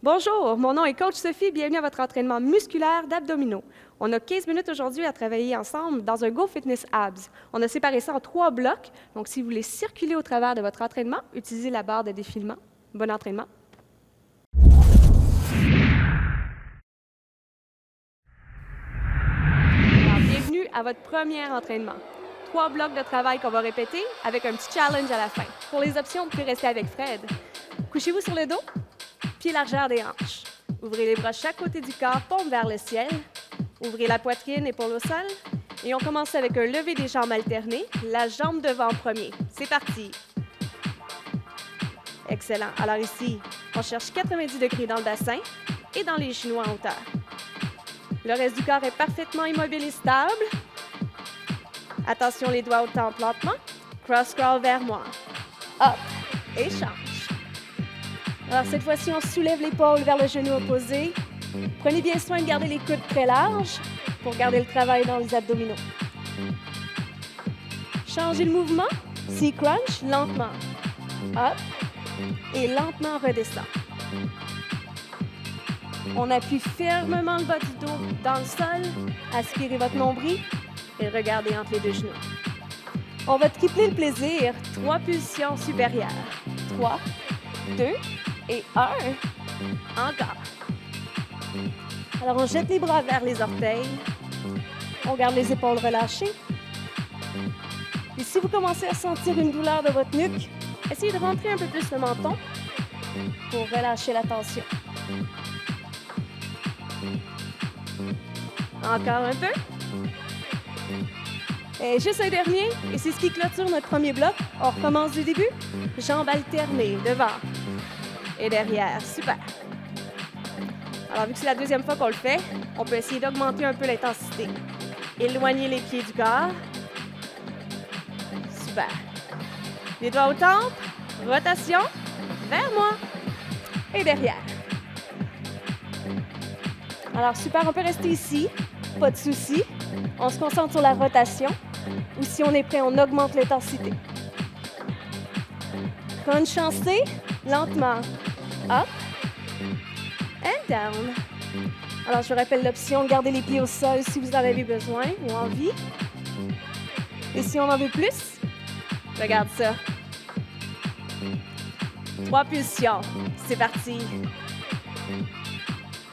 Bonjour, mon nom est Coach Sophie. Bienvenue à votre entraînement musculaire d'abdominaux. On a 15 minutes aujourd'hui à travailler ensemble dans un Go Fitness Abs. On a séparé ça en 3 blocs. Donc, si vous voulez circuler au travers de votre entraînement, utilisez la barre de défilement. Bon entraînement. Alors, bienvenue à votre premier entraînement. 3 blocs de travail qu'on va répéter avec un petit challenge à la fin. Pour les options, vous pouvez rester avec Fred. Couchez-vous sur le dos, pieds largeur des hanches. Ouvrez les bras chaque côté du corps, paume vers le ciel. Ouvrez la poitrine, épaule au sol. Et on commence avec un lever des jambes alterné, la jambe devant en premier. C'est parti. Excellent. Alors ici, on cherche 90 degrés dans le bassin et dans les genoux en hauteur. Le reste du corps est parfaitement immobile et stable. Attention, les doigts au temple lentement. Cross-crawl vers moi. Hop et change. Alors cette fois-ci, on soulève l'épaule vers le genou opposé. Prenez bien soin de garder les coudes très larges pour garder le travail dans les abdominaux. Changez le mouvement. C-crunch, lentement. Hop et lentement redescend. On appuie fermement le bas du dos dans le sol. Aspirez votre nombril et regardez entre les deux genoux. On va tripler le plaisir. 3 pulsions supérieures. 3, 2 et 1. Encore. Alors, on jette les bras vers les orteils. On garde les épaules relâchées. Et si vous commencez à sentir une douleur de votre nuque, essayez de rentrer un peu plus le menton pour relâcher la tension. Encore un peu. Et juste un dernier, et c'est ce qui clôture notre premier bloc. On recommence du début. Jambes alternées, devant et derrière. Super. Alors, vu que c'est la deuxième fois qu'on le fait, on peut essayer d'augmenter un peu l'intensité. Éloignez les pieds du corps. Super. Les doigts au temple. Rotation. Vers moi. Et derrière. Alors, super, on peut rester ici. Pas de souci. On se concentre sur la rotation. Ou si on est prêt, on augmente l'intensité. Crunch chancé, lentement. Up and down. Alors, je vous rappelle l'option, gardez les pieds au sol si vous en avez besoin ou envie. Et si on en veut plus, regarde ça. 3 pulsions. C'est parti.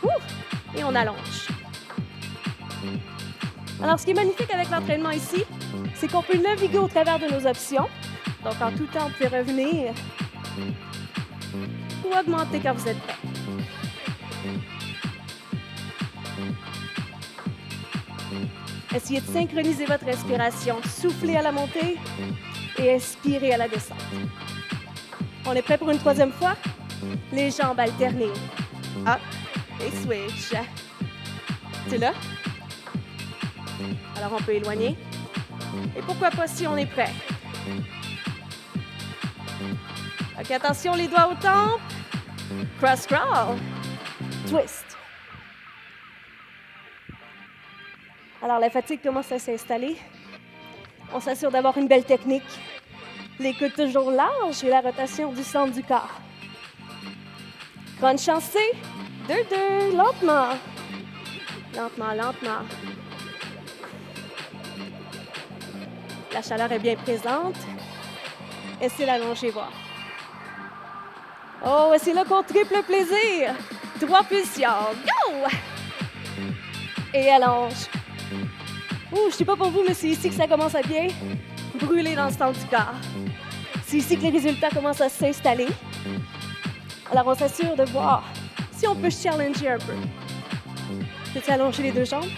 Ouh. Et on allonge. Alors, ce qui est magnifique avec l'entraînement ici, c'est qu'on peut naviguer au travers de nos options. Donc, en tout temps, vous pouvez revenir ou augmenter quand vous êtes prêt. Essayez de synchroniser votre respiration. Soufflez à la montée et expirez à la descente. On est prêt pour une 3e fois? Les jambes alternées. Up et switch. Tu es là? Alors, on peut éloigner. Et pourquoi pas si on est prêt? OK, attention, les doigts au temple. Cross-crawl. Twist. Alors, la fatigue commence à s'installer. On s'assure d'avoir une belle technique. Les coudes toujours larges et la rotation du centre du corps. Crunch chancé. 2-2. Lentement. Lentement, lentement. La chaleur est bien présente. Essayez d'allonger, voir. Oh, et c'est là qu'on triple le plaisir. 3 pulsions. Go! Et allonge. Ouh, je ne sais pas pour vous, mais c'est ici que ça commence à bien brûler dans le centre du corps. C'est ici que les résultats commencent à s'installer. Alors, on s'assure de voir si on peut challenger un peu. Peux-tu allonger les 2 jambes?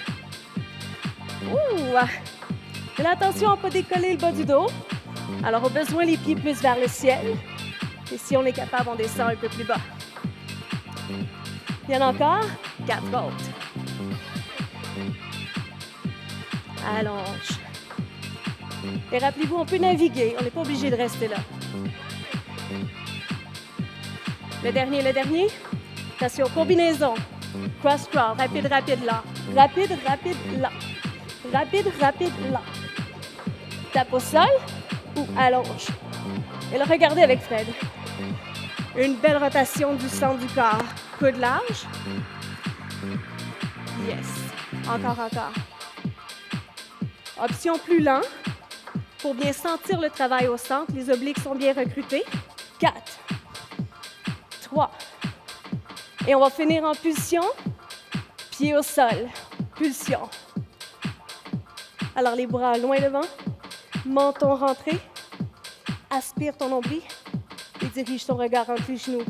Ouh! Mais là, attention à ne pas décoller le bas du dos. Alors, au besoin, les pieds plus vers le ciel. Et si on est capable, on descend un peu plus bas. Il y en a encore 4 autres. Allonge. Et rappelez-vous, on peut naviguer. On n'est pas obligé de rester là. Le dernier. Attention, combinaison. Cross-crawl, rapide, rapide, lent. Rapide, rapide, lent. Rapide, rapide, lent. Tape au sol ou allonge. Et le regardez avec Fred. Une belle rotation du centre du corps. Coude large. Yes. Encore, encore. Option plus lent. Pour bien sentir le travail au centre, les obliques sont bien recrutés. 4, 3. Et on va finir en pulsion. Pied au sol. Pulsion. Alors les bras loin devant. Menton rentré. Aspire ton nombril et dirige ton regard entre les genoux.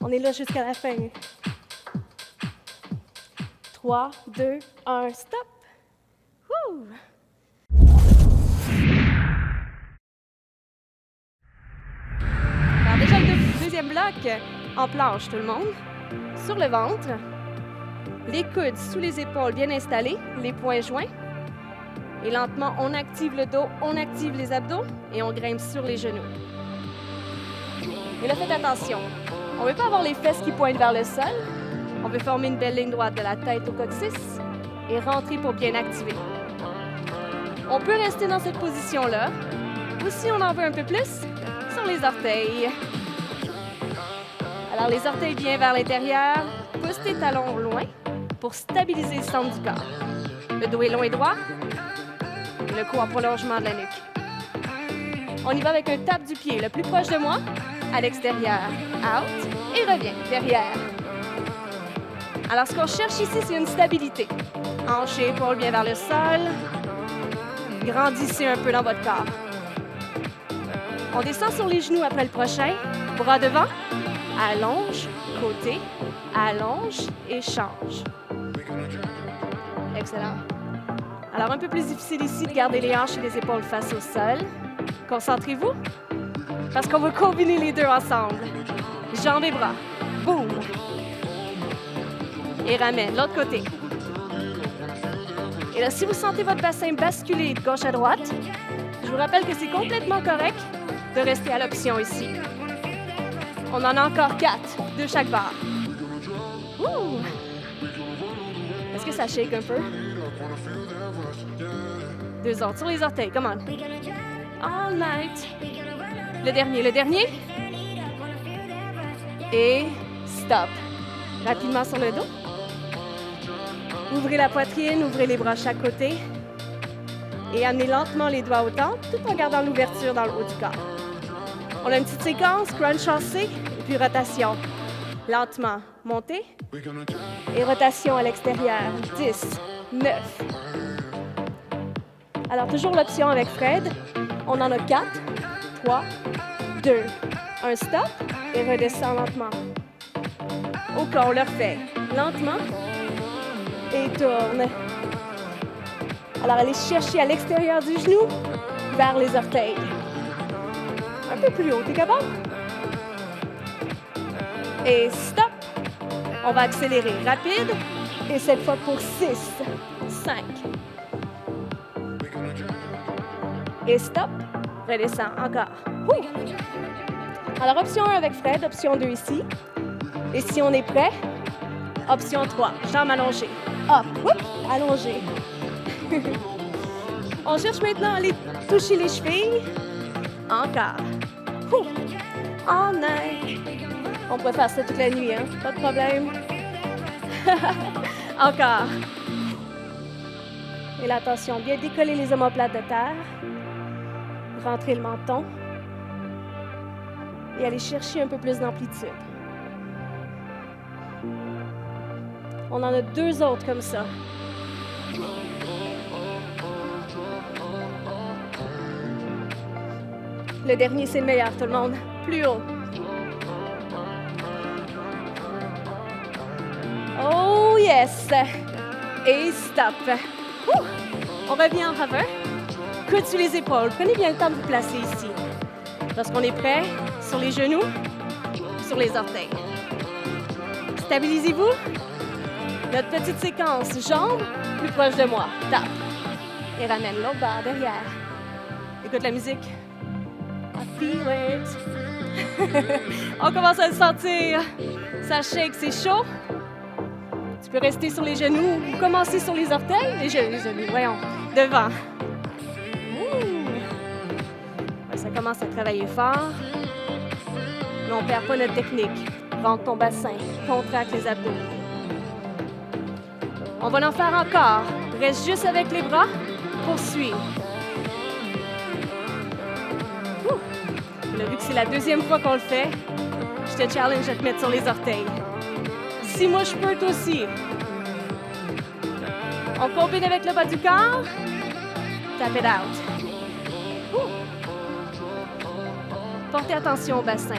On est là jusqu'à la fin. 3, 2, 1, stop. Woo! Alors déjà le deuxième bloc en planche, tout le monde. Sur le ventre. Les coudes sous les épaules bien installés, les poings joints. Et lentement, on active le dos, on active les abdos et on grimpe sur les genoux. Et là, faites attention. On ne veut pas avoir les fesses qui pointent vers le sol. On veut former une belle ligne droite de la tête au coccyx et rentrer pour bien activer. On peut rester dans cette position-là. Ou si on en veut un peu plus, sur les orteils. Alors, les orteils bien vers l'intérieur. Pousse tes talons loin pour stabiliser le centre du corps. Le dos est long et droit. Et le cou en prolongement de la nuque. On y va avec un tap du pied le plus proche de moi, à l'extérieur, out, et revient, derrière. Alors, ce qu'on cherche ici, c'est une stabilité. Hanche et épaules bien vers le sol. Grandissez un peu dans votre corps. On descend sur les genoux après le prochain. Bras devant, allonge, côté, allonge et change. Excellent. Alors, un peu plus difficile ici de garder les hanches et les épaules face au sol. Concentrez-vous, parce qu'on va combiner les deux ensemble. Jambes et bras. Boum! Et ramène, l'autre côté. Et là, si vous sentez votre bassin basculer de gauche à droite, je vous rappelle que c'est complètement correct de rester à l'option ici. On en a encore 4 de chaque barre. Ouh! Est-ce que ça shake un peu? 2 autres sur les orteils, come on. All night. Le dernier. Et stop. Rapidement sur le dos. Ouvrez la poitrine, ouvrez les bras chaque côté. Et amenez lentement les doigts au temple, tout en gardant l'ouverture dans le haut du corps. On a une petite séquence, crunch en C, et puis rotation. Lentement, montez. Et rotation à l'extérieur. 10, 9. Alors, toujours l'option avec Fred. On en a 4, 3, 2, 1, stop. Et redescend lentement. Au corps, on le refait lentement. Et tourne. Alors, allez chercher à l'extérieur du genou, vers les orteils. Un peu plus haut, t'es capable? Et stop. On va accélérer rapide. Et cette fois pour 6, 5. Et stop. Redescend encore. Ouh. Alors, option 1 avec Fred, option 2 ici. Et si on est prêt, option 3, jambes allongées. Hop, whoop, allongées. On cherche maintenant à aller toucher les chevilles. Encore. Ouh. All night. On pourrait faire ça toute la nuit, hein? Pas de problème. Encore. Et là, attention, bien décoller les omoplates de terre. Rentrer le menton. Et aller chercher un peu plus d'amplitude. On en a 2 autres comme ça. Le dernier, c'est le meilleur, tout le monde. Plus haut. Oh yes! Et stop. Ouh. On revient en hover. Coude sur les épaules. Prenez bien le temps de vous placer ici. Lorsqu'on est prêt, sur les genoux, sur les orteils. Stabilisez-vous. Notre petite séquence, jambes, plus proche de moi. Tape. Et ramène l'autre barre derrière. Écoute la musique. I feel it. On commence à le sentir. Ça shake, c'est chaud. Tu peux rester sur les genoux ou commencer sur les orteils. Les genoux, voyons. Devant. Ouais, ça commence à travailler fort. Mais on ne perd pas notre technique. Rentre ton bassin, contracte les abdos. On va en faire encore. Reste juste avec les bras. Poursuis. Là, vu que c'est la deuxième fois qu'on le fait, je te challenge à te mettre sur les orteils. Si moi je peux, toi aussi. On combine avec le bas du corps. Tap it out. Portez attention au bassin.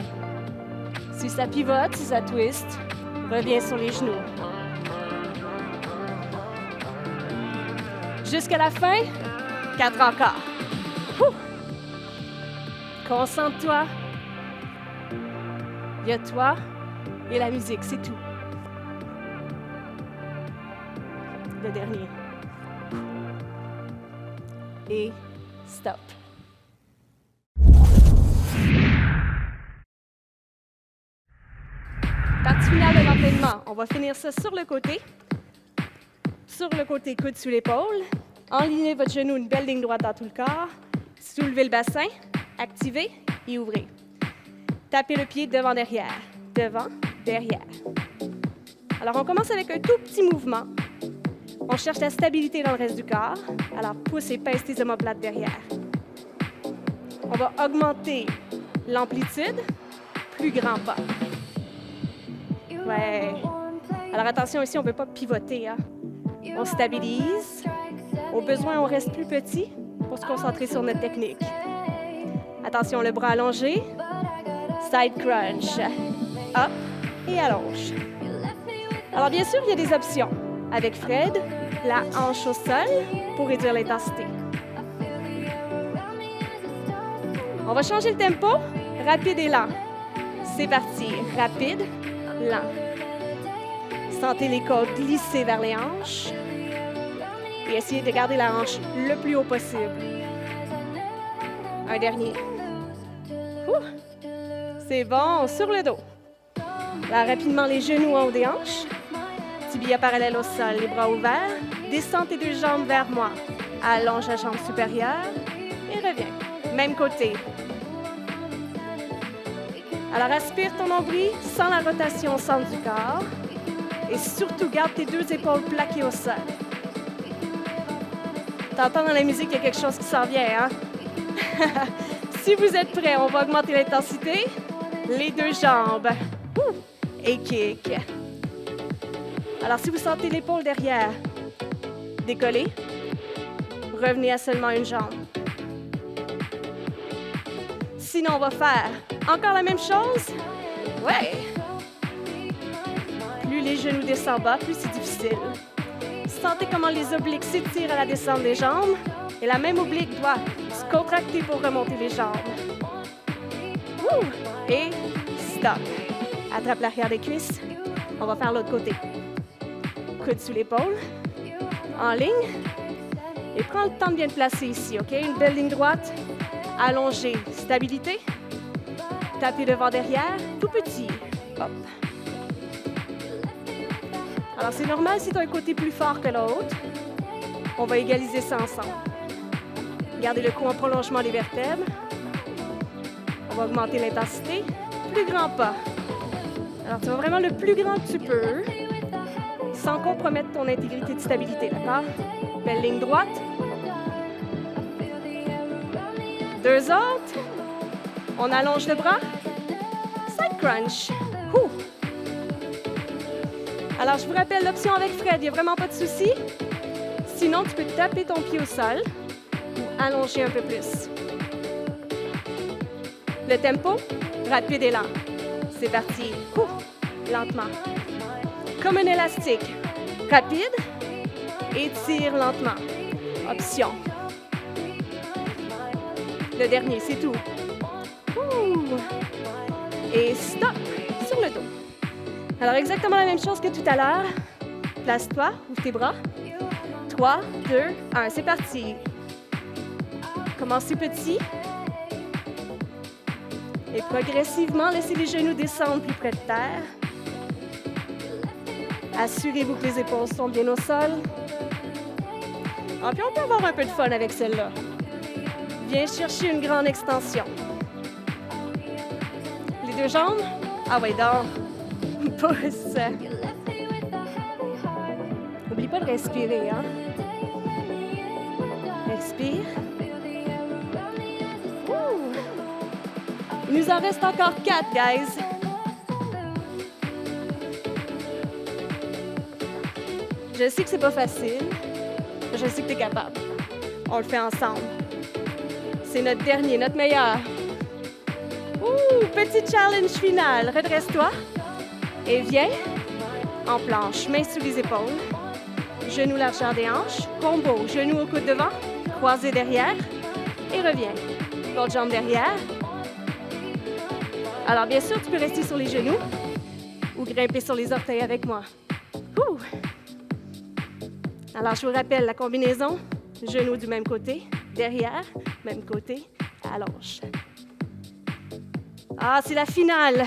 Si ça pivote, si ça twist, reviens sur les genoux. Jusqu'à la fin, 4 encore. Concentre-toi. Il y a toi et la musique, c'est tout. Le dernier. Et stop. Partie finale de l'entraînement. On va finir ça sur le côté. Sur le côté, coude sous l'épaule. Enlignez votre genou, une belle ligne droite dans tout le corps. Soulevez le bassin. Activez et ouvrez. Tapez le pied devant, derrière. Devant, derrière. Alors, on commence avec un tout petit mouvement. On cherche la stabilité dans le reste du corps. Alors, pousse et pèse tes omoplates derrière. On va augmenter l'amplitude. Plus grand pas. Ouais. Alors, attention ici, on ne peut pas pivoter. Hein? On stabilise. Au besoin, on reste plus petit pour se concentrer sur notre technique. Attention, le bras allongé. Side crunch. Up et allonge. Alors, bien sûr, il y a des options. Avec Fred, la hanche au sol pour réduire l'intensité. On va changer le tempo. Rapide et lent. C'est parti. Rapide, lent. Sentez les côtes glisser vers les hanches. Et essayez de garder la hanche le plus haut possible. Un dernier. C'est bon, sur le dos. Là, rapidement, les genoux en haut des hanches. Tibia parallèle au sol, les bras ouverts. Descends tes deux jambes vers moi. Allonge la jambe supérieure et reviens. Même côté. Alors, aspire ton nombril sans la rotation au centre du corps. Et surtout, garde tes deux épaules plaquées au sol. T'entends dans la musique qu'il y a quelque chose qui s'en vient, hein? Si vous êtes prêts, on va augmenter l'intensité. Les deux jambes. Et kick. Alors, si vous sentez l'épaule derrière, décollez. Revenez à seulement une jambe. Sinon, on va faire encore la même chose. Ouais. Plus les genoux descendent bas, plus c'est difficile. Sentez comment les obliques s'étirent à la descente des jambes. Et la même oblique doit se contracter pour remonter les jambes. Et stop. Attrape l'arrière des cuisses. On va faire l'autre côté. Coude sous l'épaule. En ligne. Et prends le temps de bien te placer ici, OK? Une belle ligne droite. Allongée. Stabilité. Tapez devant, derrière. Tout petit. Hop. Alors, c'est normal si tu as un côté plus fort que l'autre. On va égaliser ça ensemble. Gardez le cou en prolongement des vertèbres. On va augmenter l'intensité. Plus grand pas. Alors, tu vas vraiment le plus grand que tu peux, sans compromettre ton intégrité de stabilité, d'accord? Belle ligne droite. Deux autres. On allonge le bras. Side crunch. Alors, je vous rappelle l'option avec Fred, il n'y a vraiment pas de souci. Sinon, tu peux taper ton pied au sol ou allonger un peu plus. Le tempo, rapide et lent. C'est parti. Lentement. Comme un élastique. Rapide. Étire lentement. Option. Le dernier, c'est tout. Et stop sur le dos. Alors, exactement la même chose que tout à l'heure. Place-toi, ouvre tes bras. 3, 2, 1, c'est parti. Commencez petit. Et progressivement, laissez les genoux descendre plus près de terre. Assurez-vous que les épaules sont bien au sol. Puis on peut avoir un peu de fun avec celle-là. Viens chercher une grande extension. Les deux jambes. Ah ouais, donc. Pousse. N'oublie pas de respirer, hein? Respire. Ouh. Il nous en reste encore 4, guys. Je sais que c'est pas facile. Je sais que t'es capable. On le fait ensemble. C'est notre dernier, notre meilleur. Ouh, petit challenge final. Redresse-toi. Et viens en planche, mains sous les épaules. Genoux largeur des hanches. Combo, genoux au coude devant. Croisé derrière. Et reviens. L'autre jambe derrière. Alors, bien sûr, tu peux rester sur les genoux ou grimper sur les orteils avec moi. Ouh. Alors, je vous rappelle la combinaison. Genoux du même côté, derrière, même côté, allonge. Ah, c'est la finale.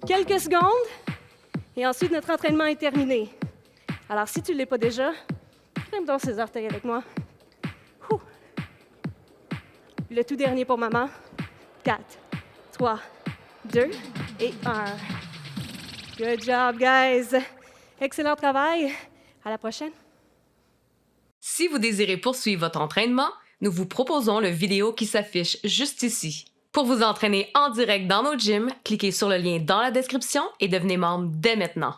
Quelques secondes et ensuite notre entraînement est terminé. Alors, si tu ne l'es pas déjà, grimpe donc ces orteils avec moi. Ouh. Le tout dernier pour maman. 4, 3, 2 et 1. Good job, guys. Excellent travail. À la prochaine. Si vous désirez poursuivre votre entraînement, nous vous proposons le vidéo qui s'affiche juste ici. Pour vous entraîner en direct dans nos gyms, cliquez sur le lien dans la description et devenez membre dès maintenant.